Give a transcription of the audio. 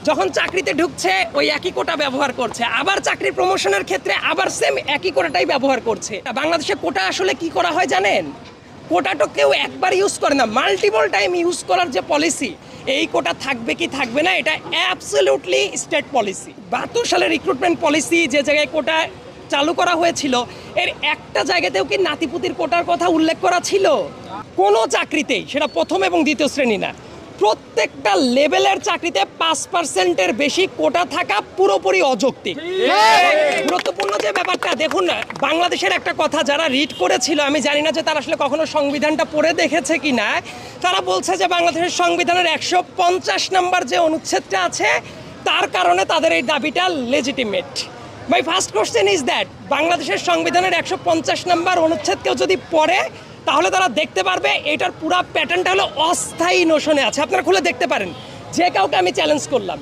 যখন চাকরিতে ঢুকছে ওই একই কোটা ব্যবহার করছে, আবার চাকরি প্রমোশনের ক্ষেত্রে আবার সেম একই কোটাটাই ব্যবহার করছে। বাংলাদেশে কোটা আসলে কি করা হয় জানেন? কোটাটা কেউ একবার ইউজ করে না, মাল্টিপল টাইম ইউজ করার যে পলিসি, এই কোটা থাকবে কি থাকবে না এটা অ্যাবসলিউটলি স্টেট পলিসি। 72 সালের রিক্রুটমেন্ট পলিসি যে জায়গায় কোটা চালু করা হয়েছিল, এর একটা জায়গাতেও কি নাতিপুতির কোটার কথা উল্লেখ করা ছিল? কোনো চাকরিতেই, সেটা প্রথম এবং দ্বিতীয় শ্রেণী না, প্রত্যেকটা লেভেলের চাকরিতে 5%-এর বেশি কোটা থাকা পুরোপুরি অযৌক্তিক। গুরুত্বপূর্ণ যে ব্যাপারটা দেখুন না, বাংলাদেশের একটা কথা যারা রিড করেছিল, আমি জানি না যে তারা আসলে কখনো সংবিধানটা পড়ে দেখেছে কি না, তারা বলছে যে বাংলাদেশের সংবিধানের 150 নম্বর যে অনুচ্ছেদটা আছে তার কারণে তাদের এই দাবিটা legitimate. My first question is that, বাংলাদেশের সংবিধানের 150 নম্বর অনুচ্ছেদ কেউ যদি পড়ে তাহলে তারা দেখতে পারবে এটার পুরো প্যাটার্নটা হলো অস্থায়ী নোশনে আছে। আপনারা খুলে দেখতে পারেন, যে কাউকে আমি চ্যালেঞ্জ করলাম।